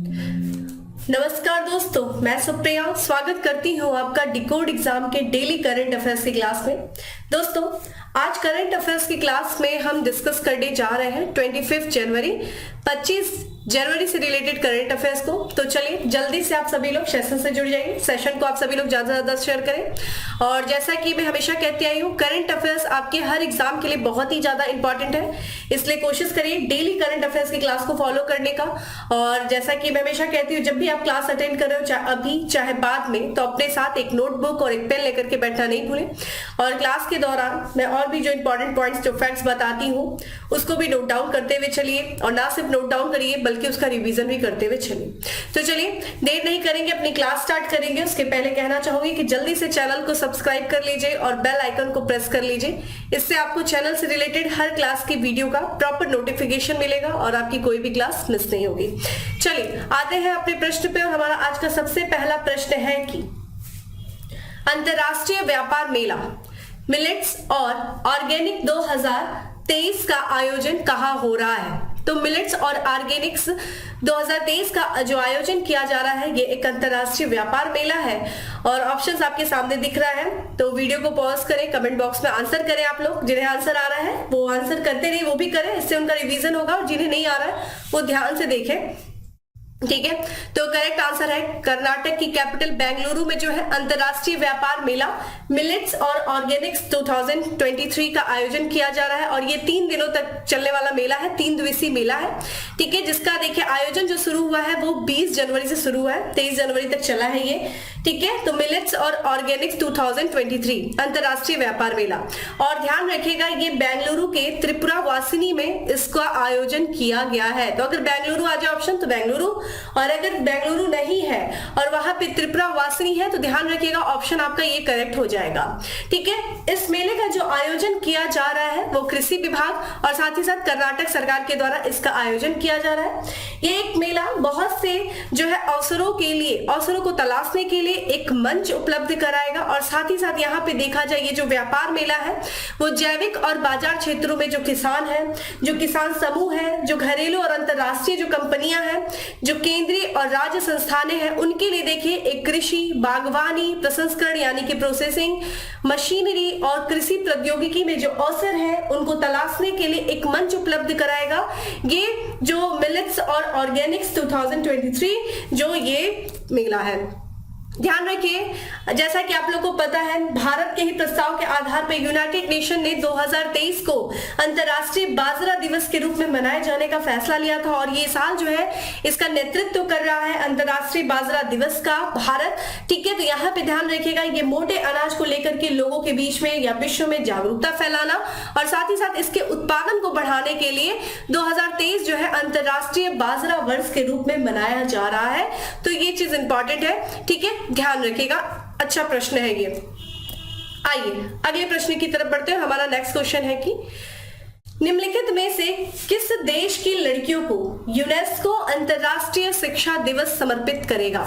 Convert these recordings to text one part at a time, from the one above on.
नमस्कार दोस्तों, मैं सुप्रिया स्वागत करती हूँ आपका डिकोड एग्जाम के डेली करंट अफेयर्स की क्लास में। दोस्तों, आज करंट अफेयर्स की क्लास में हम डिस्कस करने जा रहे हैं 25 जनवरी 25 जनवरी से रिलेटेड करंट अफेयर्स को। तो चलिए जल्दी से आप सभी लोग सेशन से जुड़ जाइए। सेशन को आप सभी लोग ज्यादा से ज्यादा शेयर करें। और जैसा कि मैं हमेशा कहती आई हूँ, करंट अफेयर्स आपके हर एग्जाम के लिए बहुत ही ज्यादा इंपॉर्टेंट है, इसलिए कोशिश करिए डेली करंट अफेयर्स की क्लास को फॉलो करने का। और जैसा कि मैं हमेशा कहती हूँ, जब भी आप क्लास अटेंड कर रहे हो, चाहे अभी चाहे बाद में, तो अपने साथ एक नोटबुक और एक पेन लेकर के बैठना नहीं भूलें। और क्लास के दौरान मैं और भी जो इंपॉर्टेंट पॉइंट्स, जो फैक्ट्स बताती हूँ, उसको भी नोट डाउन करते हुए चलिए। और ना सिर्फ नोट डाउन करिए बल्कि उसका रिवीजन भी करते हुए चलिए। तो चलिए देर नहीं करेंगे, अपनी क्लास स्टार्ट करेंगे। उसके पहले कहना चाहूंगी कि जल्दी से चैनल को सब्सक्राइब कर लीजिए और बेल आइकन को प्रेस कर लीजिए। इससे आपको चैनल से रिलेटेड हर क्लास की वीडियो का प्रॉपर नोटिफिकेशन मिलेगा और आपकी कोई भी क्लास मिस नहीं होगी। चलिए आते हैं अपने प्रश्न पे। और हमारा आज का सबसे पहला प्रश्न है कि अंतरराष्ट्रीय व्यापार मेला मिलेट्स और ऑर्गेनिक 2023 का आयोजन कहाँ हो रहा है? तो मिलेट्स और ऑर्गेनिक्स 2023 का जो आयोजन किया जा रहा है, ये एक अंतरराष्ट्रीय व्यापार मेला है। और ऑप्शंस आपके सामने दिख रहा है, तो वीडियो को पॉज करें, कमेंट बॉक्स में आंसर करें। आप लोग जिन्हें आंसर आ रहा है वो आंसर करते नहीं, वो भी करें, इससे उनका रिवीजन होगा। और जिन्हें नहीं आ रहा है वो ध्यान से देखें, ठीक है। तो करेक्ट आंसर है कर्नाटक की कैपिटल बेंगलुरु में जो है अंतरराष्ट्रीय व्यापार मेला मिलेट्स और ऑर्गेनिक्स 2023 का आयोजन किया जा रहा है। और ये 3 दिनों तक चलने वाला मेला है, 3 दिवसीय मेला है, ठीक है। जिसका देखिए आयोजन जो शुरू हुआ है वो 20 जनवरी से शुरू हुआ है, 23 जनवरी तक चला है ये, ठीक है। तो मिलेट्स और ऑर्गेनिक्स 2023 अंतरराष्ट्रीय व्यापार मेला। और ध्यान रखिएगा, ये बेंगलुरु के त्रिपुरा वासिनी में इसका आयोजन किया गया है। तो अगर बेंगलुरु आ जाए ऑप्शन तो बेंगलुरु, और अगर बेंगलुरु नहीं है और वहां पे त्रिपुरा वासिनी है तो ध्यान रखिएगा ऑप्शन आपका ये करेक्ट हो जाएगा, ठीक है। इस मेले का जो आयोजन किया जा रहा है वो कृषि विभाग और साथ ही साथ कर्नाटक सरकार के द्वारा इसका आयोजन किया जा रहा है। ये एक मेला बहुत से जो है अवसरों को तलाशने के लिए एक मंच उपलब्ध कराएगा। और साथ ही साथ यहाँ पे देखा जाए, ये जो व्यापार मेला है वो जैविक और बाजार क्षेत्रों में जो किसान है, जो किसान समूह है, जो घरेलू और अंतरराष्ट्रीय जो कंपनियां हैं, जो केंद्रीय और राज्य संस्थानें हैं, उनके लिए देखिए एक कृषि, बागवानी, प्रसंस्करण यानी कि प्रोसेसिंग, मशीनरी और कृषि प्रौद्योगिकी में जो अवसर है उनको तलाशने के लिए एक मंच उपलब्ध कराएगा ये जो मिलेट्स और ऑर्गेनिक्स 2023 जो ये मेला है। ध्यान रखिए, जैसा कि आप लोगों को पता है, भारत के ही प्रस्ताव के आधार पर यूनाइटेड नेशन ने 2023 को अंतरराष्ट्रीय बाजरा दिवस के रूप में मनाए जाने का फैसला लिया था। और ये साल जो है इसका नेतृत्व कर रहा है अंतरराष्ट्रीय बाजरा दिवस का भारत, ठीक है। तो यहाँ पे ध्यान रखिएगा, ये मोटे अनाज को लेकर के लोगों के बीच में या विश्व में जागरूकता फैलाना और साथ ही साथ इसके उत्पादन को बढ़ाने के लिए 2023 जो है अंतरराष्ट्रीय बाजरा वर्ष के रूप में मनाया जा रहा है। तो ये चीज इंपॉर्टेंट है, ठीक है, ध्यान रखिएगा। अच्छा प्रश्न है ये। आइए अगले प्रश्न की तरफ बढ़ते हैं। हमारा नेक्स्ट क्वेश्चन है कि निम्नलिखित में से किस देश की लड़कियों को यूनेस्को अंतरराष्ट्रीय शिक्षा दिवस समर्पित करेगा?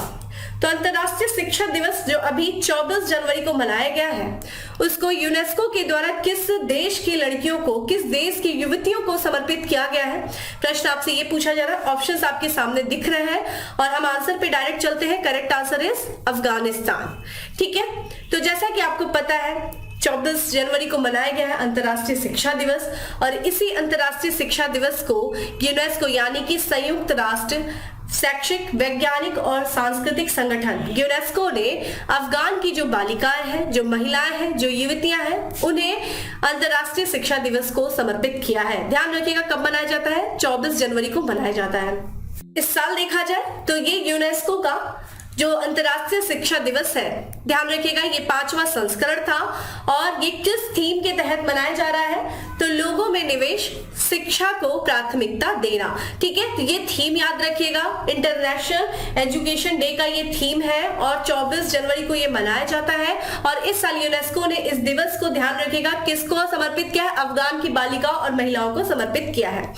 तो अंतरराष्ट्रीय शिक्षा दिवस जो अभी 24 जनवरी को मनाया गया है, उसको यूनेस्को के द्वारा किस देश की लड़कियों को, किस देश की युवतियों को समर्पित किया गया है? प्रश्न आपसे ये पूछा जा रहा है। ऑप्शंस आपके सामने दिख रहे हैं और हम आंसर पे डायरेक्ट चलते हैं। करेक्ट आंसर इज अफगानिस्तान, ठीक है। तो जैसा कि आपको पता है 24 जनवरी को मनाया गया है अंतरराष्ट्रीय शिक्षा दिवस। और इसी अंतरराष्ट्रीय शिक्षा दिवस को यूनेस्को यानी कि संयुक्त राष्ट्र शैक्षिक, वैज्ञानिक और सांस्कृतिक संगठन यूनेस्को ने अफगान की जो बालिकाएं हैं, जो महिलाएं हैं, जो युवतियां हैं, उन्हें अंतरराष्ट्रीय शिक्षा दिवस को समर्पित किया है। ध्यान रखिएगा कब मनाया जाता है? 24 जनवरी को मनाया जाता है। इस साल देखा जाए तो ये यूनेस्को का जो अंतरराष्ट्रीय शिक्षा दिवस है, ध्यान रखिएगा ये 5वां संस्करण था। और ये किस थीम के तहत मनाया जा रहा है? तो लोगों में निवेश, शिक्षा को प्राथमिकता देना, ठीक है। तो ये थीम याद रखिएगा, इंटरनेशनल एजुकेशन डे का ये थीम है और 24 जनवरी को ये मनाया जाता है। और इस साल यूनेस्को ने इस दिवस को, ध्यान रखिएगा, किसको समर्पित किया है? अफगान की बालिकाओं और महिलाओं को समर्पित किया है।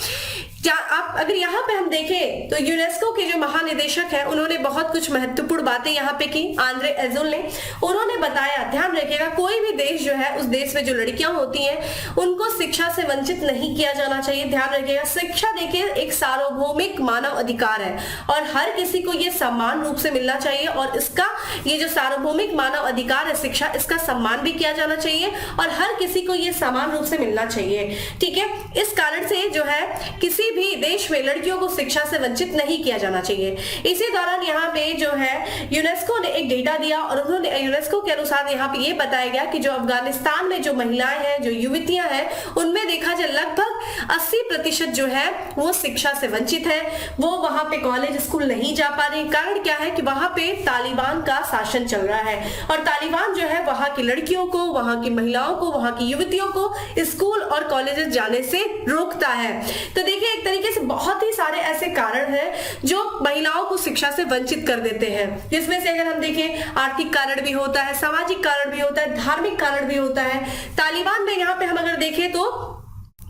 आप अगर यहाँ पे हम देखें तो यूनेस्को के जो महानिदेशक हैं उन्होंने बहुत कुछ महत्वपूर्ण बातें यहाँ पे की। आंद्रे एजोल ने उन्होंने बताया, ध्यान रखिएगा, कोई भी देश जो है उस देश में जो लड़कियां होती हैं उनको शिक्षा से वंचित नहीं किया जाना चाहिए। ध्यान रखिएगा, शिक्षा देखिए एक सार्वभौमिक मानव अधिकार है और हर किसी को ये समान रूप से मिलना चाहिए और इसका ये जो सार्वभौमिक मानव अधिकार है शिक्षा, इसका सम्मान भी किया जाना चाहिए और हर किसी को ये समान रूप से मिलना चाहिए। ठीक है, इस कारण से जो है किसी भी देश में लड़कियों को शिक्षा से वंचित नहीं किया जाना चाहिए। इसी दौरान यहाँ पे जो है यूनेस्को ने एक डेटा दिया और उन्होंने यूनेस्को के अनुसार यहाँ पे ये बताया गया कि जो अफगानिस्तान में जो महिलाएं हैं, जो युवतियां हैं, उनमें देखा जाए लगभग 80% जो है वो शिक्षा से वंचित है। वो वहां पे कॉलेज स्कूल नहीं जा पा रही। कारण क्या है कि वहां पे तालिबान का शासन चल रहा है और तालिबान जो है वहां की लड़कियों को, वहां की महिलाओं को, वहां की युवतियों को स्कूल और कॉलेजेस जाने से रोकता है। तो देखिए एक तरीके से बहुत ही सारे ऐसे कारण हैं जो महिलाओं को शिक्षा से वंचित कर देते हैं, जिसमें से अगर हम देखें आर्थिक कारण भी होता है, सामाजिक कारण भी होता है, धार्मिक कारण भी होता है। तालिबान में यहाँ पे हम अगर देखें तो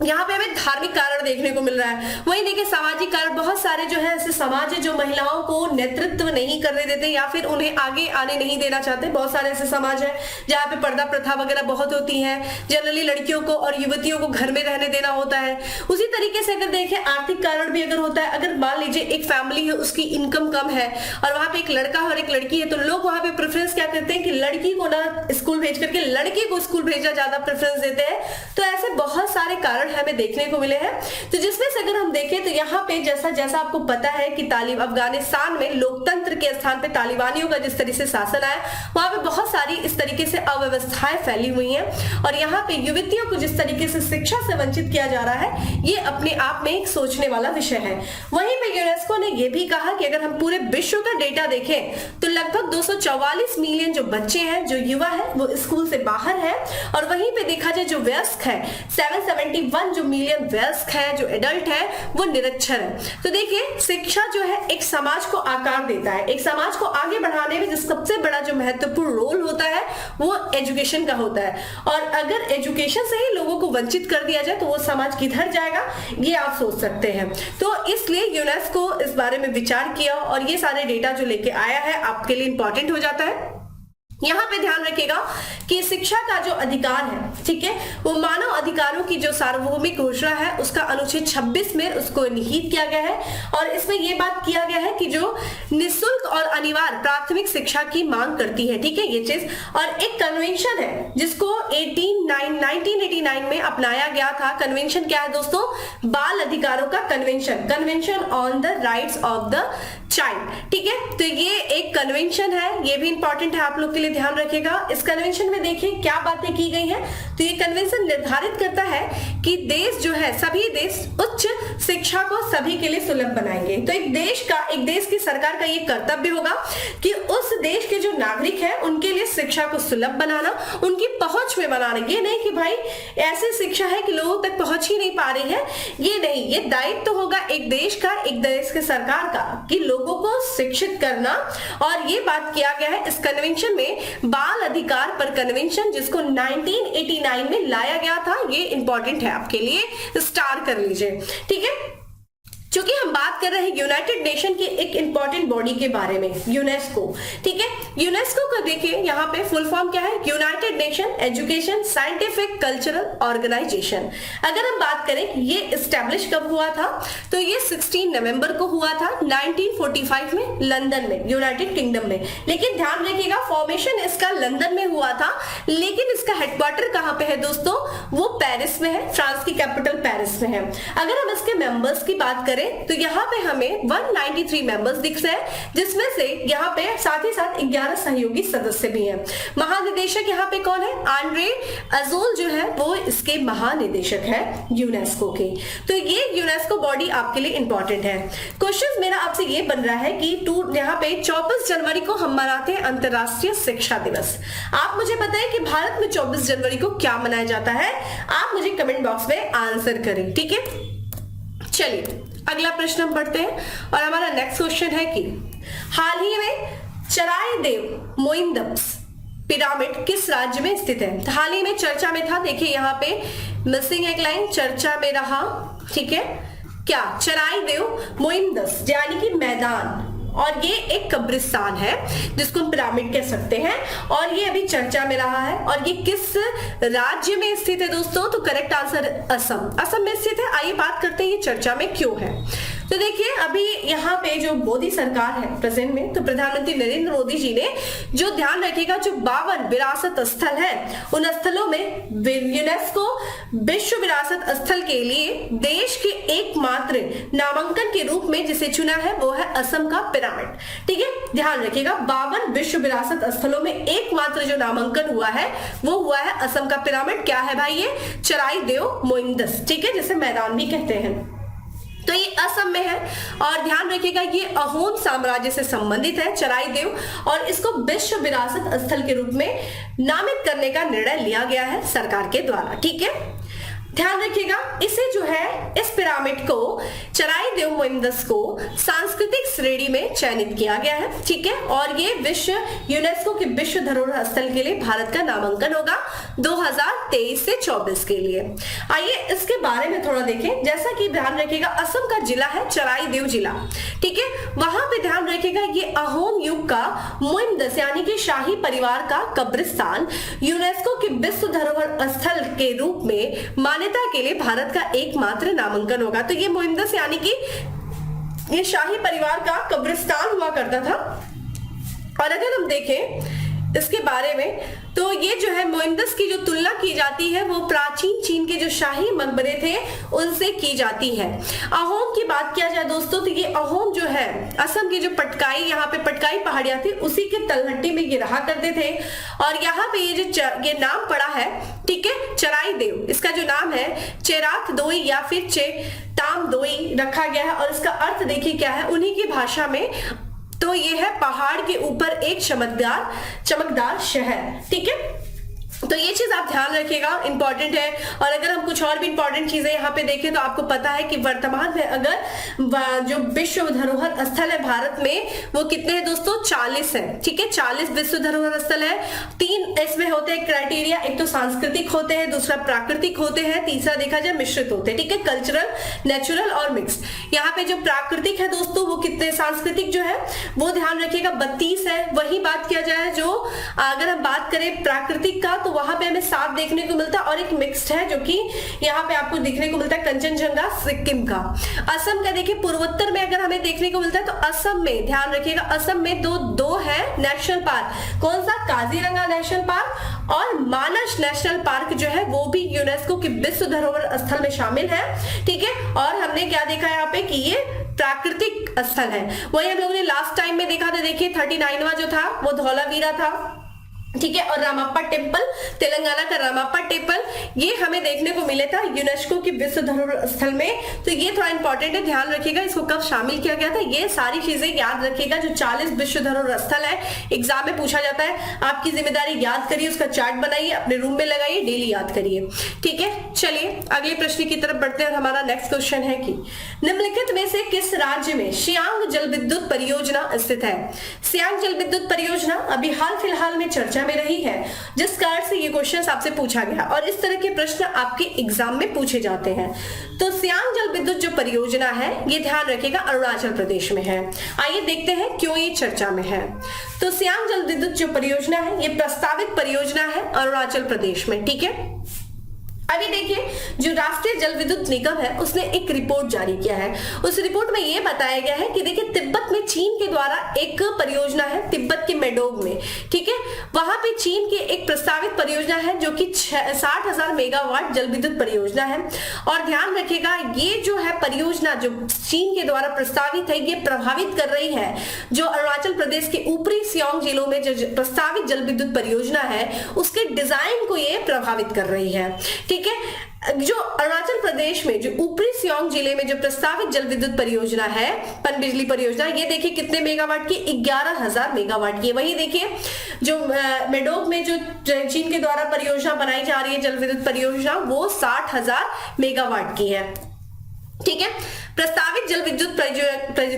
यहाँ पे हमें धार्मिक कारण देखने को मिल रहा है। वहीं देखिए सामाजिक कारण, बहुत सारे जो है ऐसे समाज है जो महिलाओं को नेतृत्व नहीं करने देते या फिर उन्हें आगे आने नहीं देना चाहते। बहुत सारे ऐसे समाज है जहाँ पे पर्दा प्रथा वगैरह बहुत होती है। जनरली लड़कियों को और युवतियों को घर में रहने देना होता है। उसी तरीके से अगर देखें आर्थिक कारण भी अगर होता है, अगर मान लीजिए एक फैमिली है, उसकी इनकम कम है और वहां पे एक लड़का और एक लड़की है, तो लोग वहां पे प्रेफरेंस क्या करते हैं कि लड़की को ना स्कूल भेज करके लड़के को स्कूल भेजना ज्यादा प्रेफरेंस देते हैं। तो ऐसे बहुत सारे कारण हमें देखने को मिले हैं। तो जिसमें से अगर हम देखें तो यहाँ पे जैसा जैसा आपको पता है कि अफगानिस्तान में लोकतंत्र के स्थान पे तालिबानियों का जिस तरीके से शासन आया, वहां पे बहुत सारी इस तरीके से अव्यवस्थाएं फैली हुई हैं और यहाँ पे युवतियों को जिस तरीके से शिक्षा से वंचित किया जा रहा है, ये अपने आप में एक सोचने वाला विषय है। वहीं पे यूनेस्को ने यह भी कहा कि अगर हम पूरे विश्व का डेटा देखें तो लगभग 244 मिलियन जो बच्चे हैं, जो युवा है, वो स्कूल से बाहर है और वहीं पे देखा जाए जो वयस्क है 771 जो मिलियन वयस्क है, जो एडल्ट है, वो निरक्षर है। तो देखिए शिक्षा जो है एक समाज को आकार देता है। एक समाज को आगे बढ़ाने में जो सबसे बड़ा जो महत्वपूर्ण रोल होता है वो एजुकेशन का होता है और अगर एजुकेशन से ही लोगों को वंचित कर दिया जाए तो वो समाज किधर जाएगा, ये आप सोच सकते हैं। तो इसलिए यूनेस्को इस बारे में विचार किया और ये सारे डेटा जो लेके आया है आपके लिए इंपॉर्टेंट हो जाता है। यहाँ पे ध्यान रखिएगा कि शिक्षा का जो अधिकार है, ठीक है, वो मानव अधिकारों की जो सार्वभौमिक घोषणा है उसका अनुच्छेद 26 में उसको निहित किया गया है और इसमें ये बात किया गया है कि जो निःशुल्क और अनिवार्य प्राथमिक शिक्षा की मांग करती है, ठीक है, ये चीज। और एक कन्वेंशन है जिसको 1989 में अपनाया गया था। कन्वेंशन क्या है दोस्तों? बाल अधिकारों का convention, convention on the rights of the child, ठीक है। तो ये एक कन्वेंशन है, ये भी इंपॉर्टेंट है, आप लोग के लिए ध्यान रखिएगा। इस कन्वेंशन में देखिए क्या बातें की गई हैं। तो ये कन्वेंशन निर्धारित करता है कि देश जो है, सभी देश उच्च शिक्षा को सभी के लिए सुलभ बनाएंगे। तो एक देश की सरकार का ये कर्तव्य होगा कि उस देश के जो नागरिक है उनके लिए शिक्षा को सुलभ बनाना, उनकी पहुंच में बनाना। ये नहीं कि भाई ऐसी शिक्षा है कि लोगों तक पहुंच ही नहीं पा रही है, ये नहीं। ये दायित्व तो होगा एक देश का, एक देश की सरकार का कि लोगों को शिक्षित करना। और ये बात किया गया है इस कन्वेंशन में, बाल अधिकार पर कन्वेंशन, जिसको 1989 में लाया गया था। ये इंपॉर्टेंट है आपके लिए, स्टार कर लीजिए, ठीक है। क्योंकि हम बात कर रहे हैं यूनाइटेड नेशन की एक इंपॉर्टेंट बॉडी के बारे में, यूनेस्को, ठीक है। यूनेस्को का देखिए यहाँ पे फुल फॉर्म क्या है? United Nation Education Scientific Cultural Organization. अगर हम बात करें ये इस्टेब्लिश कब हुआ था, तो ये 16 नवंबर को हुआ था 1945 में लंदन में, यूनाइटेड किंगडम में। लेकिन ध्यान रखिएगा फॉर्मेशन इसका लंदन में हुआ था, लेकिन इसका हेडक्वार्टर कहां पे है दोस्तों? वो पेरिस में है, फ्रांस की कैपिटल पेरिस में है। अगर हम इसके मेंबर्स की बात करें तो यहाँ पे हमें 193 मेंबर्स दिख रहे हैं, जिसमें से यहाँ पे साथ ही साथ 11 सहयोगी सदस्य भी हैं। महानिदेशक यहाँ पे कौन है? आंद्रे एजोल जो है वो इसके महानिदेशक है यूनेस्को के। तो ये यूनेस्को बॉडी आपके लिए इंपॉर्टेंट है। क्वेश्चन मेरा आपसे ये बन रहा है कि यहाँ पे 24 जनवरी को हम मनाते हैं अंतरराष्ट्रीय शिक्षा दिवस। आप मुझे बताएं कि भारत में 24 जनवरी को क्या मनाया जाता है? आप मुझे कमेंट बॉक्स में आंसर करें, ठीक है। चलिए अगला प्रश्न हम पढ़ते हैं और हमारा नेक्स्ट क्वेश्चन है कि हाल ही में चराय देव मोइंदम्स पिरामिड किस राज्य में स्थित है? तो हाल ही में चर्चा में था, देखिए यहाँ पे मिसिंग एक लाइन, चर्चा में रहा, ठीक है। क्या? चराईदेव मोइंदस यानी कि मैदान, और ये एक कब्रिस्तान है जिसको हम पिरामिड कह सकते हैं, और ये अभी चर्चा में रहा है। और ये किस राज्य में स्थित है दोस्तों? तो करेक्ट आंसर असम, असम में स्थित है। आइए बात करते हैं ये चर्चा में क्यों है। तो देखिए अभी यहाँ पे जो मोदी सरकार है प्रेजेंट में, तो प्रधानमंत्री नरेंद्र मोदी जी ने जो ध्यान रखेगा, जो 52 विरासत स्थल है उन स्थलों में यूनेस्को विश्व विरासत स्थल के लिए देश के एकमात्र नामांकन के रूप में जिसे चुना है वो है असम का पिरामिड। ठीक है, ध्यान रखिएगा 52 विश्व विरासत स्थलों में एकमात्र जो नामांकन हुआ है वो हुआ है असम का पिरामिड। क्या है भाई? ये चराईदेव मोइंदस, ठीक है, जिसे मैदान भी कहते हैं। तो ये असम में है, और ध्यान रखिएगा ये अहोम साम्राज्य से संबंधित है चराईदेव, और इसको विश्व विरासत स्थल के रूप में नामित करने का निर्णय लिया गया है सरकार के द्वारा। ठीक है, ध्यान रखिएगा इसे जो है, इस पिरामिड को, चराईदेव मोइंदस को सांस्कृतिक श्रेणी में चयनित किया गया है। ठीक है, और ये यूनेस्को के विश्व धरोहर स्थल के लिए भारत का नामांकन होगा 2023 से 24 के लिए। आइए इसके बारे में थोड़ा देखें। जैसा कि ध्यान रखिएगा असम का जिला है चराईदेव जिला, ठीक है, वहां पे ध्यान रखिएगा ये अहोम युग का मोइंदस यानी कि शाही परिवार का कब्रिस्तान यूनेस्को के विश्व धरोहर स्थल के रूप में मान्यता के लिए भारत का एकमात्र नामांकन होगा। तो ये मोइंदस यानी कि ये शाही परिवार का कब्रिस्तान हुआ करता था। और अगर हम देखें इसके बारे में, तो ये जो है मोइंदस की जो तुलना की जाती है वो प्राचीन चीन के जो शाही मकबरे थे उनसे की जाती है। अहोम की बात किया जाए दोस्तों, तो ये अहोम जो है असम की जो पटकाई, यहाँ पे पटकाई पहाड़ियां थी उसी के तलहटी में ये रहा करते थे, और यहाँ पे ये नाम पड़ा है, ठीक है, चराईदेव, इसका जो नाम है चेराथ दोई या फिर चेताम दोई रखा गया है, और इसका अर्थ देखिए क्या है उन्हीं की भाषा में, तो ये है पहाड़ के ऊपर एक चमकदार शहर। ठीक है, तो ये चीज आप ध्यान रखिएगा, इंपॉर्टेंट है। और अगर हम कुछ और भी इंपॉर्टेंट चीजें यहाँ पे देखें तो आपको पता है कि वर्तमान में अगर जो विश्व धरोहर स्थल है भारत में वो कितने हैं दोस्तों? 40 है। ठीक है, 40 विश्व धरोहर स्थल है। 3 इसमें होते हैं क्राइटेरिया, एक तो सांस्कृतिक होते हैं, दूसरा प्राकृतिक होते हैं, तीसरा देखा जाए मिश्रित होते हैं। ठीक है, कल्चरल, नेचुरल और मिक्स। यहाँ पे जो प्राकृतिक है दोस्तों वो कितने, सांस्कृतिक जो है वो ध्यान रखिएगा 32 है। वही बात किया जाए जो अगर हम बात करें प्राकृतिक का तो वहां पे हमें 7 देखने को मिलता है, और एक मिक्स्ड है जो कि यहाँ पे आपको देखने को मिलता है कंचनजंगा सिक्किम का। असम का देखिए पूर्वोत्तर में अगर हमें देखने को मिलता है तो असम में ध्यान रखिएगा असम में दो है नेशनल पार्क। कौन सा? काजीरंगा नेशनल पार्क और मानस नेशनल पार्क जो है वो भी यूनेस्को के विश्व धरोहर स्थल में शामिल है। ठीक है, और हमने क्या देखा यहाँ पे कि ये प्राकृतिक स्थल है। वही हम लोगों ने लास्ट टाइम में देखा था, देखिए 39वां जो था वो धौलावीरा था। ठीक है, और रामप्पा टेम्पल, तेलंगाना का रामप्पा टेम्पल, ये हमें देखने को मिले था यूनेस्को के विश्व धरोहर स्थल में। तो ये थोड़ा इंपॉर्टेंट है, ध्यान रखिएगा इसको कब शामिल किया गया था। ये सारी चीजें याद रखिएगा, जो 40 विश्व धरोहर स्थल है एग्जाम में पूछा जाता है। आपकी जिम्मेदारी याद करिए, उसका चार्ट बनाइए, अपने रूम में लगाइए, डेली याद करिए। ठीक है, चलिए अगले प्रश्न की तरफ बढ़ते हैं। और हमारा नेक्स्ट क्वेश्चन है कि निम्नलिखित में से किस राज्य में सियांग जल विद्युत परियोजना स्थित है? सियांग जल विद्युत परियोजना अभी हाल फिलहाल में चर्चा में रही है, जिस कारण से ये क्वेश्चन आपसे पूछा गया, और इस तरह के प्रश्न आपके एग्जाम में पूछे जाते हैं। तो सियांग जल विद्युत जो परियोजना है ये ध्यान रखिएगा अरुणाचल प्रदेश में है। आइए देखते हैं क्यों ये चर्चा में है। तो सियांग जल विद्युत जो परियोजना है ये प्रस्तावित परियोजना है अरुणाचल प्रदेश में। ठीक है, अभी देखिए जो राष्ट्रीय जल विद्युत निगम है उसने एक रिपोर्ट जारी किया है। उस रिपोर्ट में यह बताया गया है कि देखिए तिब्बत में चीन के द्वारा एक परियोजना है, तिब्बत के मेडोग में, ठीक है, वहां पे चीन की एक प्रस्तावित परियोजना है जो कि 60,000 मेगावाट जल विद्युत परियोजना है। और ध्यान रखिएगा ये जो है परियोजना जो चीन के द्वारा प्रस्तावित है ये प्रभावित कर रही है जो अरुणाचल प्रदेश के ऊपरी सियांग जिलों में जो प्रस्तावित जल विद्युत परियोजना है उसके डिजाइन को ये प्रभावित कर रही है। ठीक है, जो अरुणाचल प्रदेश में जो ऊपरी सियांग जिले में जो प्रस्तावित जल विद्युत परियोजना है पनबिजली परियोजना, ये देखिए कितने मेगावाट की, 11,000 मेगावाट की। वही देखिए जो मेडोक में जो चीन के द्वारा परियोजना बनाई जा रही है जल विद्युत परियोजना वो 60,000 मेगावाट की है। ठीक है, प्रस्तावित जल विद्युत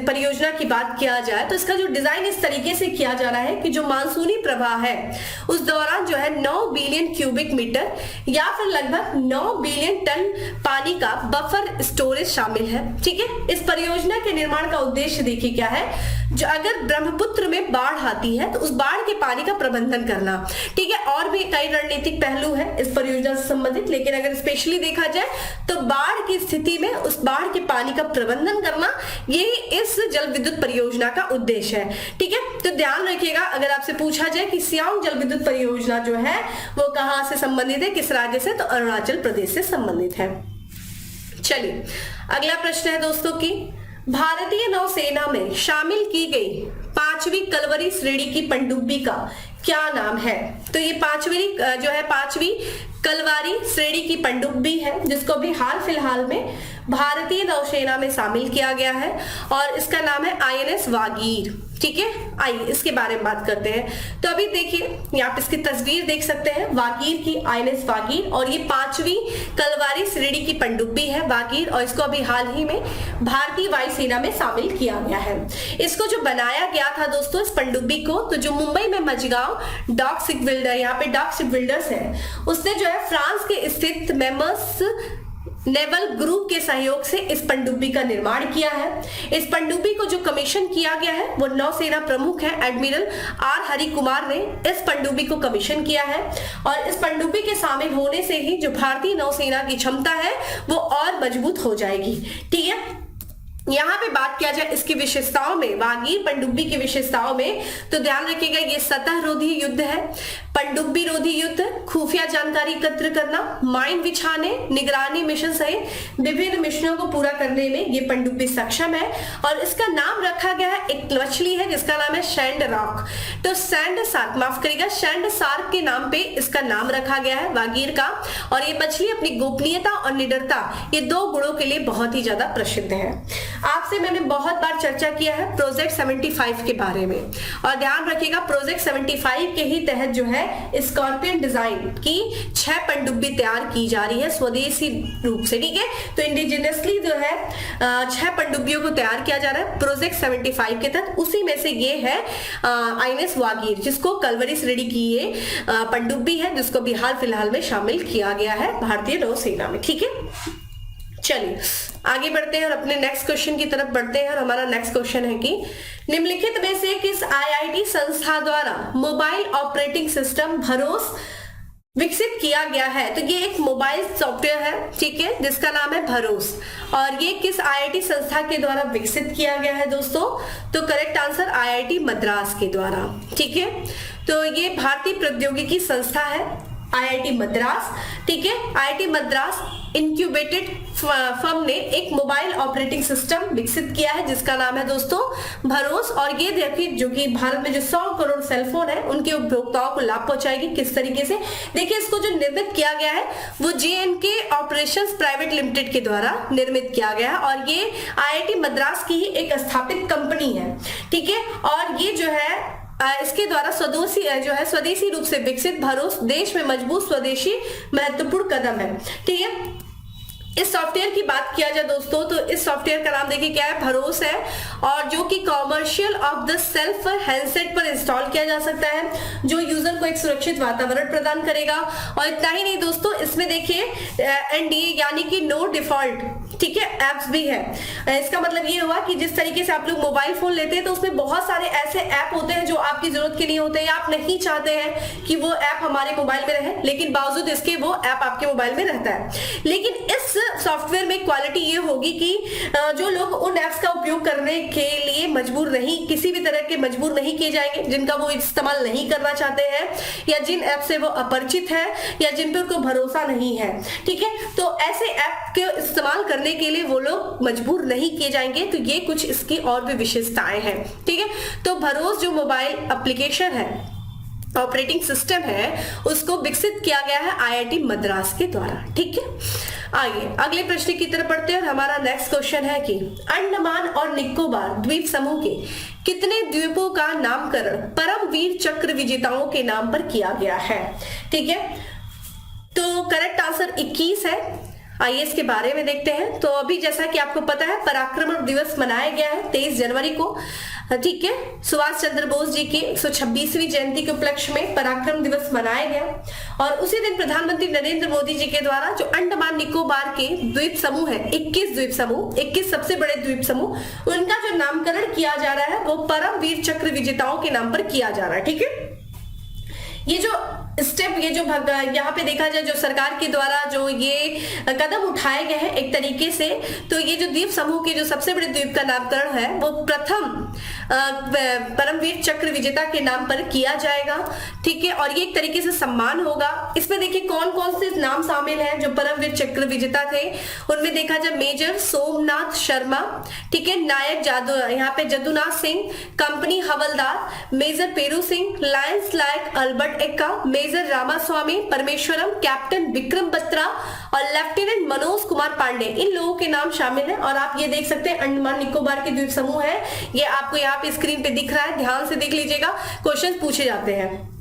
परियोजना की बात किया जाए तो इसका जो डिजाइन इस तरीके से किया जा रहा है कि जो मानसूनी प्रवाह है उस दौरान जो है 9 बिलियन क्यूबिक मीटर या फिर लगभग 9 बिलियन टन पानी का बफर स्टोरेज शामिल है। ठीक है, इस परियोजना के निर्माण का उद्देश्य देखिए क्या है, जो अगर ब्रह्मपुत्र में बाढ़ आती है तो उस बाढ़ के पानी का प्रबंधन करना। ठीक है, और भी कई रणनीतिक पहलू है इस परियोजना से संबंधित, लेकिन अगर स्पेशली देखा जाए तो बाढ़ की स्थिति में उस बाढ़ के पानी का प्रबंधन करना, यही इस जल विद्युत परियोजना का उद्देश्य है। ठीक है, तो ध्यान रखिएगा अगर आपसे पूछा जाए कि सियांग जल विद्युत परियोजना जो है वो कहां से संबंधित है, किस राज्य से, तो अरुणाचल प्रदेश से संबंधित है। चलिए अगला प्रश्न है दोस्तों की, भारतीय नौसेना में शामिल की गई 5वीं कलवरी श्रेणी की पनडुब्बी का क्या नाम है? तो ये 5वीं कलवारी श्रेणी की पनडुब्बी है जिसको भी हाल फिलहाल में भारतीय नौसेना में शामिल किया गया है और इसका नाम है INS वागीर। ठीक है, आइए इसके बारे में बात करते हैं। तो अभी देखिए यहाँ पे इसकी तस्वीर देख सकते हैं वागीर की, INS वागीर, और ये 5वीं कलवारी श्रेणी की पनडुब्बी है वागीर, और इसको अभी हाल ही में भारतीय वायुसेना में शामिल किया गया है। इसको जो बनाया गया था दोस्तों इस पनडुब्बी को, तो जो मुंबई में मझगांव डॉक शिप बिल्डर, यहाँ पे डॉक शिप बिल्डर्स है, उसने जो है फ्रांस के स्थित मेमस नेवल ग्रुप के सहयोग से इस पनडुब्बी का निर्माण किया है। इस पनडुब्बी को जो कमीशन किया गया है वो नौसेना प्रमुख है एडमिरल R हरि कुमार ने इस पनडुब्बी को कमीशन किया है, और इस पनडुब्बी के शामिल होने से ही जो भारतीय नौसेना की क्षमता है वो और मजबूत हो जाएगी। ठीक है, यहाँ पे बात किया जाए इसकी विशेषताओं में, वागीर पनडुब्बी की विशेषताओं में, तो ध्यान रखिएगा ये सतह रोधी युद्ध है, पनडुब्बी रोधी युद्ध, खुफिया जानकारी एकत्र करना, माइन बिछाने, निगरानी मिशन सहित विभिन्न मिशनों को पूरा करने में ये पनडुब्बी सक्षम है। और इसका नाम रखा गया है, एक मछली है जिसका नाम है सैंड रॉक, तो सैंड शार्क, माफ करिएगा, सैंड शार्क के नाम पे इसका नाम रखा गया है वागीर का। और ये मछली अपनी गोपनीयता और निडरता, ये 2 गुणों के लिए बहुत ही ज्यादा प्रसिद्ध है। आपसे मैंने बहुत बार चर्चा किया है प्रोजेक्ट 75 के बारे में, और ध्यान रखिएगा प्रोजेक्ट 75 के ही तहत जो है स्कॉर्पियन डिजाइन की 6 पनडुब्बी तैयार की जा रही है स्वदेशी रूप से। ठीक है, तो इंडिजिनियसली जो है 6 पनडुब्बियों को तैयार किया जा रहा है प्रोजेक्ट 75 के तहत। उसी में से ये है INS वागीर, जिसको कलवरी श्रेणी की ये पनडुब्बी है, जिसको भी हाल फिलहाल में शामिल किया गया है भारतीय नौसेना में। ठीक है, चलिए आगे बढ़ते हैं और अपने नेक्स्ट क्वेश्चन की तरफ बढ़ते हैं। और हमारा नेक्स्ट क्वेश्चन है कि निम्नलिखित में से किस IIT संस्था द्वारा मोबाइल ऑपरेटिंग सिस्टम भरोस विकसित किया गया है? तो ये एक मोबाइल सॉफ्टवेयर है, ठीक है, जिसका नाम है भरोस, और ये किस IIT संस्था के द्वारा विकसित किया गया है दोस्तों? तो करेक्ट आंसर IIT मद्रास के द्वारा। ठीक है, तो ये भारतीय प्रौद्योगिकी संस्था है IIT मद्रास। ठीक है, IIT मद्रास इंक्यूबेटेड फर्म ने एक मोबाइल ऑपरेटिंग सिस्टम विकसित किया है जिसका नाम है दोस्तों भरोस। और ये देखिए जो कि भारत में जो 100 करोड़ सेलफोन है उनके उपभोक्ताओं को लाभ पहुंचाएगी। किस तरीके से, देखिए इसको जो निर्मित किया गया है वो JNK ऑपरेशंस प्राइवेट लिमिटेड के द्वारा निर्मित किया गया है, और ये IIT मद्रास की ही एक स्थापित कंपनी है। ठीक है, और ये जो है इसके द्वारा स्वदेशी रूप से विकसित भरोस देश में मजबूत स्वदेशी महत्वपूर्ण कदम है। ठीक है, इस सॉफ्टवेयर की बात किया जाए दोस्तों तो इस सॉफ्टवेयर का नाम देखिए क्या है, भरोस है, और जो कि commercial of the self handset पर इंस्टॉल किया जा सकता है, जो यूजर को एक सुरक्षित वातावरण प्रदान करेगा। और इतना ही नहीं दोस्तों, इसमें देखिए NDA यानी कि नो डिफॉल्ट, ठीक है, एप्स भी है। इसका मतलब ये हुआ कि जिस तरीके से आप लोग मोबाइल फोन लेते हैं तो उसमें बहुत सारे ऐसे ऐप होते हैं जो आपकी जरूरत के नहीं होते, या आप नहीं चाहते हैं कि वो ऐप हमारे मोबाइल में रहे, लेकिन बावजूद इसके वो ऐप आपके मोबाइल में रहता है। लेकिन इस सॉफ्टवेयर में क्वालिटी ये होगी कि जो लोग उन एप्स का उपयोग करने के लिए मजबूर नहीं, किसी भी तरह के मजबूर नहीं किए जाएंगे, जिनका वो इस्तेमाल नहीं करना चाहते हैं, या जिन ऐप से वो अपरिचित है, या जिन पर उनको भरोसा नहीं है। ठीक है, तो ऐसे ऐप के इस्तेमाल करने के लिए वो लोग मजबूर नहीं किए जाएंगे। तो ये कुछ इसकी और भी विशेषताएं हैं। ठीक है, तो भरोस जो मोबाइल एप्लीकेशन है, ऑपरेटिंग सिस्टम है, उसको विकसित किया गया है IIT मद्रास के द्वारा। ठीक है, आइए अगले प्रश्न की तरफ बढ़ते हैं और हमारा नेक्स्ट क्वेश्चन है कि अंडमान और निकोबार द्वीप समूह के कितने द्वीपों का नामकरण परमवीर चक्र विजेताओं के नाम पर किया गया है? ठीक है, तो करेक्ट आंसर 21 है। आइए इसके बारे में देखते हैं। तो अभी जैसा कि आपको पता है पराक्रम दिवस मनाया गया है 23 जनवरी को, ठीक है। सुभाष चंद्र बोस जी की 126वीं जयंती के उपलक्ष्य में पराक्रम दिवस मनाया गया और उसी दिन प्रधानमंत्री नरेंद्र मोदी जी के द्वारा जो अंडमान निकोबार के द्वीप समूह है, 21 द्वीप समूह, 21 सबसे बड़े द्वीप समूह, उनका जो नामकरण किया जा रहा है वो परमवीर चक्र विजेताओं के नाम पर किया जा रहा है, ठीक है। ये जो स्टेप, ये जो यहाँ पे देखा जाए जो सरकार के द्वारा जो ये कदम उठाए गए हैं एक तरीके से, तो ये जो द्वीप समूह के जो सबसे बड़े द्वीप का नामकरण है वो प्रथम परमवीर चक्र विजेता के नाम पर किया जाएगा, ठीक है। और ये एक तरीके से सम्मान होगा। इसमें देखिए कौन कौन से नाम शामिल हैं जो परमवीर चक्र विजेता थे। उनमें देखा जाए मेजर सोमनाथ शर्मा, ठीक है, नायक यहाँ पे Jadunath Singh, company havildar major Piru Singh, lance Naik Albert Ekka, major Ramaswamy Parameswaran, captain Vikram Batra और लेफ्टिनेंट मनोज कुमार पांडे, इन लोगों के नाम शामिल हैं। और आप ये देख सकते हैं अंडमान निकोबार के द्वीप समूह है, ये आपको यहाँ पे स्क्रीन पे दिख रहा है, ध्यान से देख लीजिएगा, क्वेश्चन पूछे जाते हैं।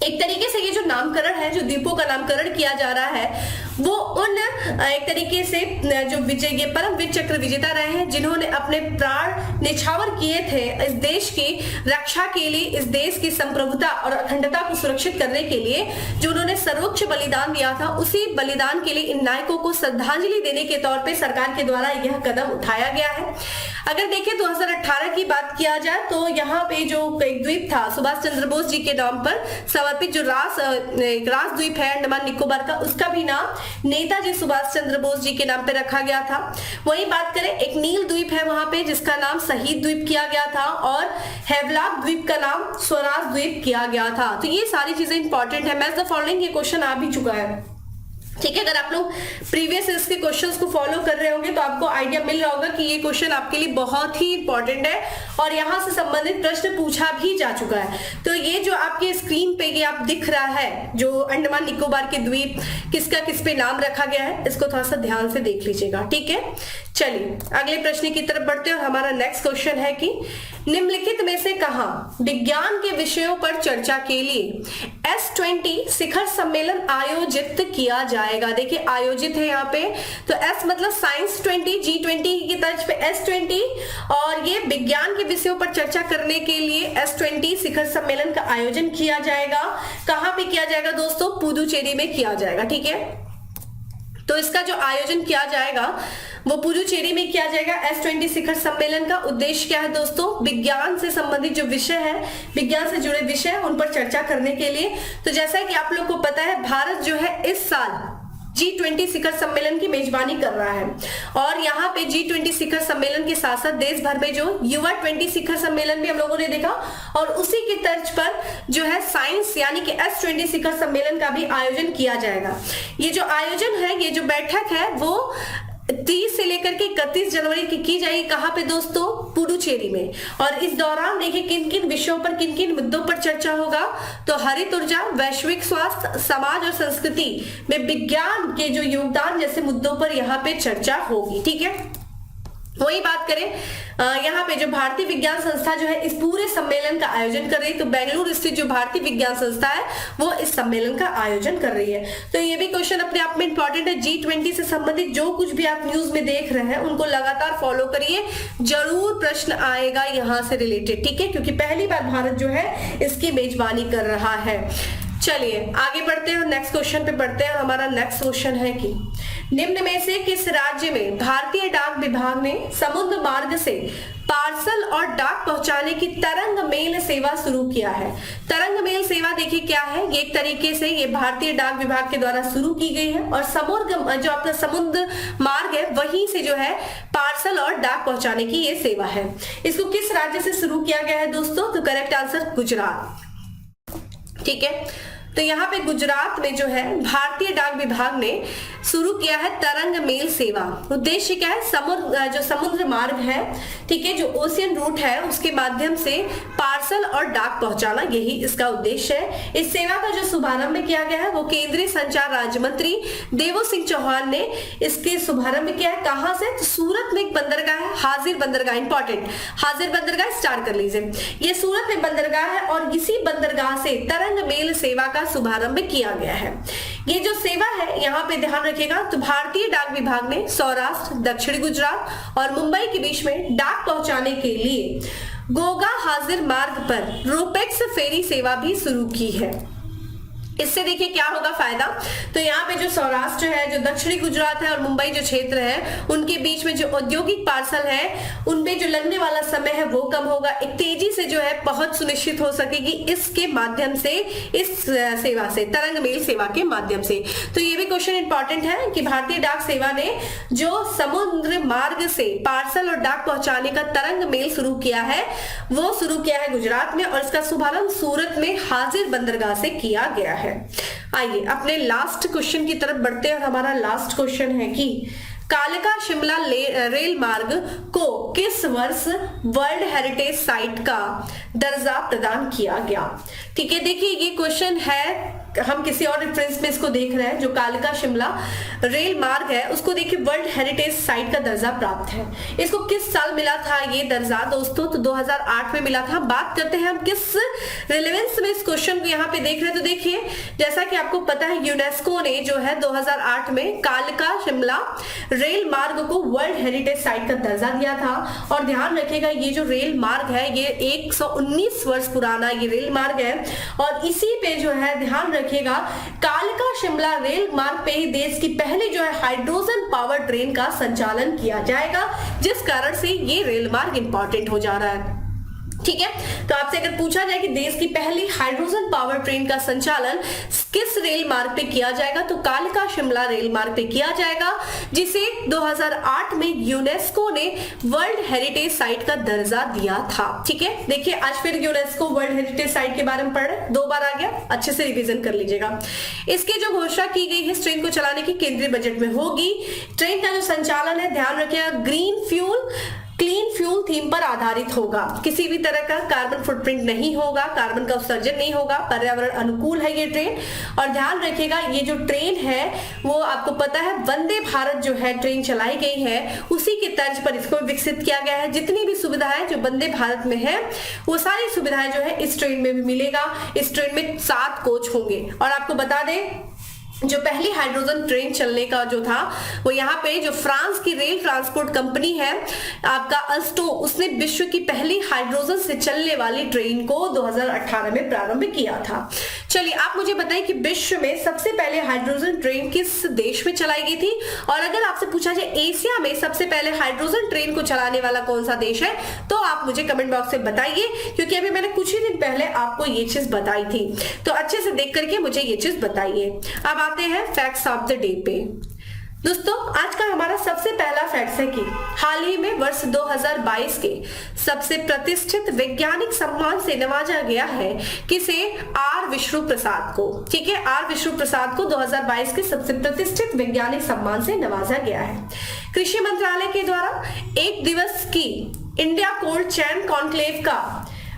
एक तरीके से ये जो नामकरण है, जो द्वीपों का नामकरण किया जा रहा है, वो उन एक तरीके से जो विजय ये परमवीर चक्र विजेता रहे हैं जिन्होंने अपने प्राण निछावर किए थे इस देश की रक्षा के लिए, इस देश की संप्रभुता और अखंडता को सुरक्षित करने के लिए जो उन्होंने सर्वोच्च बलिदान दिया था, उसी बलिदान के लिए इन नायकों को श्रद्धांजलि देने के तौर पे सरकार के द्वारा यह कदम उठाया गया है। अगर देखें 2018 की बात किया जाए तो यहाँ पे जो एक द्वीप था सुभाष चंद्र बोस जी के नाम पर समर्पित जो रास द्वीप है अंडमान निकोबार का, उसका भी नाम नेताजी सुभाष चंद्र बोस जी के नाम पे रखा गया था। वहीं बात करें एक नील द्वीप है वहां पे जिसका नाम शहीद द्वीप किया गया था और हेवलॉक द्वीप का नाम स्वराज द्वीप किया गया था। तो ये सारी चीजें इंपॉर्टेंट है। मैच द फॉलोइंग ये क्वेश्चन आ भी चुका है, ठीक है। अगर आप लोग प्रीवियस इसके क्वेश्चंस को फॉलो कर रहे होंगे तो आपको आइडिया मिल रहा होगा कि ये क्वेश्चन आपके लिए बहुत ही इंपॉर्टेंट है और यहां से संबंधित प्रश्न पूछा भी जा चुका है। तो ये जो आपके स्क्रीन पे ये आप दिख रहा है जो अंडमान निकोबार के द्वीप किसका किस पे नाम रखा गया है, इसको थोड़ा सा ध्यान से देख लीजिएगा, ठीक है। चलिए अगले प्रश्न की तरफ बढ़ते हैं और हमारा नेक्स्ट क्वेश्चन है कि निम्नलिखित में से कहां विज्ञान के विषयों पर चर्चा के लिए S20 शिखर सम्मेलन आयोजित किया जाएगा। देखिए आयोजित है यहाँ पे, तो S मतलब साइंस 20, G20 की तर्ज पे S20 और ये विज्ञान के विषयों पर चर्चा करने के लिए S20 शिखर सम्मेलन का आयोजन किया जाएगा। कहां पे किया जाएगा दोस्तों? पुदुचेरी में किया जाएगा, ठीक है। तो इसका जो आयोजन किया जाएगा वो पुदुचेरी में किया जाएगा। S20 शिखर सम्मेलन का उद्देश्य क्या है दोस्तों? विज्ञान से संबंधित जो विषय है, विज्ञान से जुड़े विषय उन पर चर्चा करने के लिए। तो जैसा कि आप लोग को पता है भारत जो है इस साल G20 शिखर सम्मेलन की मेजबानी कर रहा है और यहाँ पे G20 शिखर सम्मेलन के साथ साथ देश भर में जो युवा 20 शिखर सम्मेलन भी हम लोगों ने देखा और उसी की तर्ज पर जो है साइंस यानी कि S20 शिखर सम्मेलन का भी आयोजन किया जाएगा। ये जो आयोजन है, ये जो बैठक है वो 30 से लेकर के 31 जनवरी की जाएगी। कहां पे दोस्तों? पुडुचेरी में। और इस दौरान देखिए किन किन विषयों पर, किन किन मुद्दों पर चर्चा होगा। तो हरित ऊर्जा, वैश्विक स्वास्थ्य, समाज और संस्कृति में विज्ञान के जो योगदान जैसे मुद्दों पर यहाँ पे चर्चा होगी, ठीक है। वही बात करें यहाँ पे जो भारतीय विज्ञान संस्था जो है इस पूरे सम्मेलन का आयोजन कर रही है। तो बेंगलुरु स्थित जो भारतीय विज्ञान संस्था है वो इस सम्मेलन का आयोजन कर रही है। तो ये भी क्वेश्चन अपने आप में इंपॉर्टेंट है। G20 से संबंधित जो कुछ भी आप न्यूज में देख रहे हैं उनको लगातार फॉलो करिए, जरूर प्रश्न आएगा यहाँ से रिलेटेड, ठीक है, क्योंकि पहली बार भारत जो है इसकी मेजबानी कर रहा है। चलिए आगे बढ़ते हैं और नेक्स्ट क्वेश्चन पे बढ़ते हैं। हमारा नेक्स्ट क्वेश्चन है कि निम्न में से किस राज्य में भारतीय डाक विभाग ने समुद्र मार्ग से पार्सल और डाक पहुंचाने की तरंग मेल सेवा शुरू किया है? तरंग मेल सेवा देखिए क्या है, ये एक तरीके से ये भारतीय डाक विभाग के द्वारा शुरू की गई है और समुद्र जो अपना समुद्र मार्ग है वहीं से जो है पार्सल और डाक पहुंचाने की ये सेवा है। इसको किस राज्य से शुरू किया गया है दोस्तों? तो करेक्ट आंसर गुजरात, ठीक है। तो यहाँ पे गुजरात में जो है भारतीय डाक विभाग ने शुरू किया है तरंग मेल सेवा। उद्देश्य क्या है? जो समुद्र मार्ग है, ठीक है, जो ओशियन रूट है उसके माध्यम से पार्सल और डाक पहुंचाना, यही इसका उद्देश्य है। इस सेवा का जो शुभारंभ किया गया है वो केंद्रीय संचार राज्य मंत्री देवो सिंह चौहान ने इसके शुभारंभ किया है। कहां से? तो सूरत में एक बंदरगाह है, हाजिर बंदरगाह, इंपॉर्टेंट, हाजिर बंदरगाह स्टार कर लीजिए। ये सूरत में बंदरगाह है और इसी बंदरगाह से तरंग मेल सेवा का शुभारंभ किया गया है। ये जो सेवा है यहाँ पे ध्यान रखिएगा, तो भारतीय डाक विभाग ने सौराष्ट्र, दक्षिणी गुजरात और मुंबई के बीच में डाक पहुंचाने के लिए गोगा हाजिर मार्ग पर रोपेक्स फेरी सेवा भी शुरू की है। इससे देखिए क्या होगा फायदा। तो यहाँ पे जो सौराष्ट्र है, जो दक्षिणी गुजरात है और मुंबई जो क्षेत्र है, उनके बीच में जो औद्योगिक पार्सल है उनमें जो लगने वाला समय है वो कम होगा। एक तेजी से जो है पहुंच सुनिश्चित हो सकेगी इसके माध्यम से, इस सेवा से, तरंग मेल सेवा के माध्यम से। तो ये भी क्वेश्चन इंपॉर्टेंट है कि भारतीय डाक सेवा ने जो समुद्र मार्ग से पार्सल और डाक पहुंचाने का तरंग मेल शुरू किया है, वो शुरू किया है गुजरात में और इसका शुभारंभ सूरत में हाजिर बंदरगाह से किया गया है। आइए अपने लास्ट क्वेश्चन की तरफ बढ़ते हैं और हमारा लास्ट क्वेश्चन है कि कालका शिमला रेल मार्ग को किस वर्ष वर्ल्ड हेरिटेज साइट का दर्जा प्रदान किया गया। ठीक है, देखिए ये क्वेश्चन है, हम किसी और रेफरेंस में इसको देख रहे हैं। जो कालका शिमला रेल मार्ग है उसको देखिए वर्ल्ड हेरिटेज साइट का दर्जा प्राप्त है। इसको किस साल मिला था ये दर्जा दोस्तों? तो 2008 में मिला था। बात करते हैं हम किस रिलेवेंस में इस क्वेश्चन को यहाँ पे देख रहे हैं। तो देखिए जैसा कि आपको पता है यूनेस्को ने जो है 2008 में कालका शिमला रेल मार्ग को वर्ल्ड हेरिटेज साइट का दर्जा दिया था। और ध्यान रखिएगा ये जो रेल मार्ग है ये 119 वर्ष पुराना ये रेल मार्ग है और इसी पे जो है ध्यान रखिएगा कालका शिमला रेल मार्ग पे ही देश की पहली जो है हाइड्रोजन पावर ट्रेन का संचालन किया जाएगा, जिस कारण से ये रेल मार्ग इंपॉर्टेंट हो जा रहा है। ठीक है, तो आपसे अगर पूछा जाए कि देश की पहली हाइड्रोजन पावर ट्रेन का संचालन किस रेल मार्ग पे किया जाएगा, तो कालका शिमला रेल मार्ग पे किया जाएगा, जिसे 2008 में यूनेस्को ने वर्ल्ड हेरिटेज साइट का दर्जा दिया था। ठीक है, देखिए आज फिर यूनेस्को वर्ल्ड हेरिटेज साइट के बारे में पढ़ रहे, 2 बार आ गया, अच्छे से रिवीजन कर लीजिएगा। इसकी जो घोषणा की गई है इस ट्रेन को चलाने की केंद्रीय बजट में होगी। ट्रेन का जो संचालन है ध्यान रखिएगा green fuel clean fuel theme पर आधारित होगा। किसी भी तरह का कार्बन फुटप्रिंट नहीं होगा, कार्बन का उत्सर्जन नहीं होगा, पर्यावरण अनुकूल है ये ट्रेन। और ध्यान रखिएगा ये जो ट्रेन है वो आपको पता है वंदे भारत जो है ट्रेन चलाई गई है उसी के तर्ज पर इसको विकसित किया गया है। जितनी भी सुविधाएं जो वंदे भारत में है वो सारी सुविधाएं जो है इस ट्रेन में भी मिलेगा। इस ट्रेन में 7 कोच होंगे। और आपको बता दें जो पहली हाइड्रोजन ट्रेन चलने का जो था वो यहाँ पे जो फ्रांस की रेल ट्रांसपोर्ट कंपनी है आपका अल्स्टो, उसने विश्व की पहली हाइड्रोजन से चलने वाली ट्रेन को 2018 में प्रारंभ किया था। चलिए आप मुझे बताइए कि विश्व में सबसे पहले हाइड्रोजन ट्रेन किस देश में चलाई गई थी। और अगर आपसे पूछा जाए एशिया में सबसे पहले हाइड्रोजन ट्रेन को चलाने वाला कौन सा देश है तो आप मुझे कमेंट बॉक्स में बताइए, क्योंकि अभी मैंने कुछ ही दिन पहले आपको ये चीज बताई थी। तो अच्छे से देख करके मुझे ये चीज बताइए। अब आते हैं फैक्ट्स ऑफ द डे पे। दोस्तों आज का हमारा सबसे पहला फैक्ट है कि हाल ही में वर्ष 2022 के सबसे प्रतिष्ठित वैज्ञानिक सम्मान से नवाजा गया है किसे? आर विष्णु प्रसाद को। ठीक है, आर विष्णु प्रसाद को 2022 के सबसे प्रतिष्ठित वैज्ञानिक सम्मान से नवाजा गया है। कृषि मंत्रालय के द्वारा 1 दिवस की इंडिया कोल्ड चैन कॉन्क्लेव का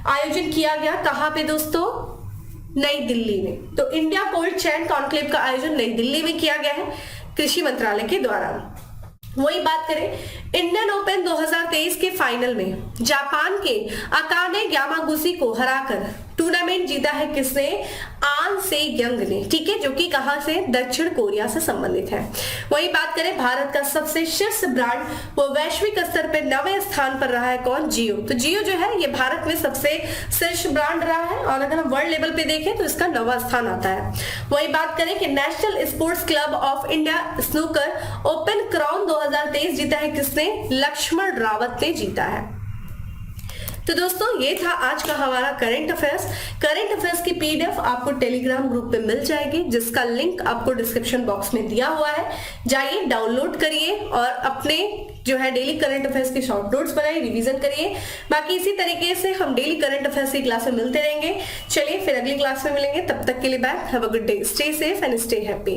आयोजन किया गया। कहां पे दोस्तों? नई दिल्ली में। तो इंडिया कोल्ड चैन कॉन्क्लेव का आयोजन नई दिल्ली में किया गया है कृषि मंत्रालय के द्वारा। वही बात करें इंडियन ओपन 2023 के फाइनल में जापान के अकाने यामागुची को हराकर टूर्नामेंट जीता है किसने? आन से यंग ने। ठीक है, जो कि कहां से? दक्षिण कोरिया से संबंधित है। वही बात करें भारत का सबसे शीर्ष ब्रांड वो वैश्विक स्तर पर 9वें स्थान पर रहा है कौन? जियो। तो जियो जो है ये भारत में सबसे शीर्ष ब्रांड रहा है और अगर हम वर्ल्ड लेवल पे देखें तो इसका 9वां स्थान आता है। वही बात करें कि national sports club of India snooker open crown 2023 जीता है किसने? लक्ष्मण रावत ने जीता है। तो दोस्तों ये था आज का हमारा करंट अफेयर्स की पीडीएफ आपको टेलीग्राम ग्रुप पे मिल जाएगी, जिसका लिंक आपको डिस्क्रिप्शन बॉक्स में दिया हुआ है। जाइए डाउनलोड करिए और अपने जो है डेली करंट अफेयर्स के शॉर्ट नोट्स बनाइए, रिवीजन करिए। बाकी इसी तरीके से हम डेली करंट अफेयर्स की क्लास में मिलते रहेंगे। चलिए फिर अगली क्लास में मिलेंगे, तब तक के लिए bye, have a good day, stay safe and stay happy.